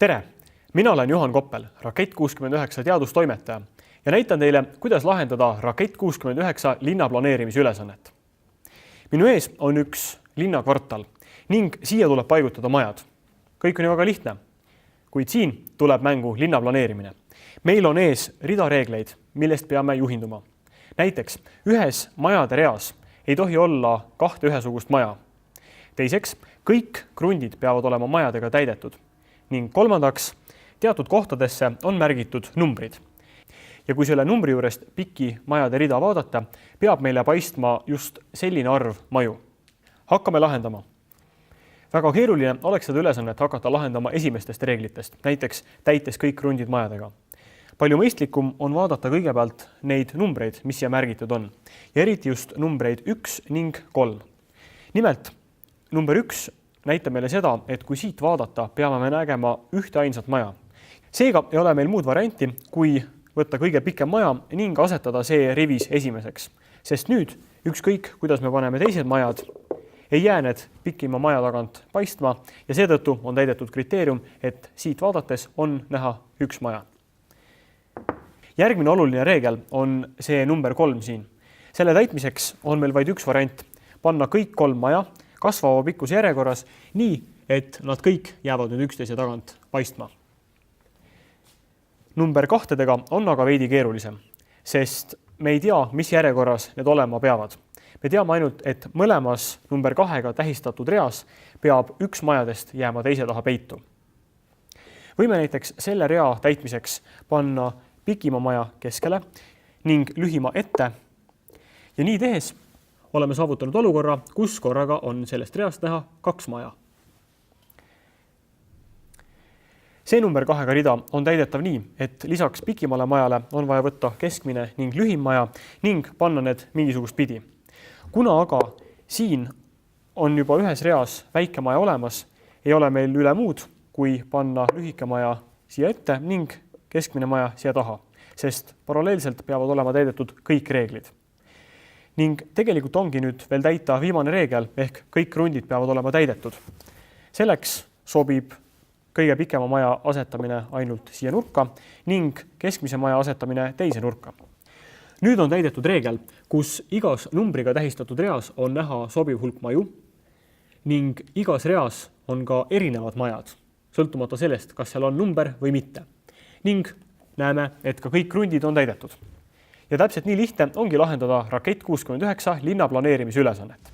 Tere! Mina olen Juhan Koppel, Rakett 69 teadustoimetaja ja näitan teile, kuidas lahendada Rakett 69 linnaplaneerimise ülesannet. Minu ees on üks linnakvartal ning siia tuleb paigutada majad. Kõik on ju väga lihtne, kuid siin tuleb mängu linnaplaneerimine. Meil on ees rida reegleid, millest peame juhinduma. Näiteks, ühes majade reas ei tohi olla kahte ühesugust maja. Teiseks, kõik krundid peavad olema majadega täidetud. Ning kolmandaks, teatud kohtadesse on märgitud numbrid. Ja kui selle numbri juurest pikki majade rida vaadata, peab meile paistma just selline arv maju. Hakkame lahendama. Väga keeruline oleks seda ülesannet hakata lahendama esimestest reeglitest, näiteks täites kõik krundid majadega. Palju mõistlikum on vaadata kõigepealt neid numbreid, mis siia märgitud on, ja eriti just numbreid 1 ning 3. Nimelt, number 1 näitab meile seda, et kui siit vaadata, peame me nägema ühte ainsat maja. Seega ei ole meil muud varianti, kui võtta kõige pikem maja ning asetada see rivis esimeseks. Sest nüüd, ükskõik, kuidas me paneme teised majad, ei jää need pikima maja tagant paistma ja seetõttu on täidetud kriteerium, et siit vaadates on näha üks maja. Järgmine oluline reegel on see number 3 siin. Selle täitmiseks on meil vaid üks variant, panna kõik 3 maja kasvava pikkuse järjekorras nii, et nad kõik jäävad nüüd üksteise tagant paistma. Number 2-dega on aga veidi keerulisem, sest me ei tea, mis järjekorras need olema peavad. Me teame ainult, et mõlemas number 2-ga tähistatud reas peab üks majadest jääma teise taha peitu. Võime näiteks selle rea täitmiseks panna pikima maja keskele ning lühima ette ja nii tehes oleme saavutanud olukorra, kus korraga on sellest reast näha 2 maja. See number 2-ga rida on täidetav nii, et lisaks pikimale majale on vaja võtta keskmine ning lühim maja ning panna need mingisugust pidi. Kuna aga siin on juba ühes reas väike maja olemas, ei ole meil üle muud, kui panna lühike maja siia ette ning keskmine maja siia taha, sest paralleelselt peavad olema täidetud kõik reeglid. Ning tegelikult ongi nüüd veel täita viimane reegel, ehk kõik krundid peavad olema täidetud. Selleks sobib kõige pikema maja asetamine ainult siia nurka ning keskmise maja asetamine teise nurka. Nüüd on täidetud reegel, kus igas numbriga tähistatud reas on näha sobiv hulk maju ning igas reas on ka erinevad majad, sõltumata sellest, kas seal on number või mitte. Ning näeme, et ka kõik krundid on täidetud. Ja täpselt nii lihtne ongi lahendada Rakett 69 linnaplaneerimise ülesannet.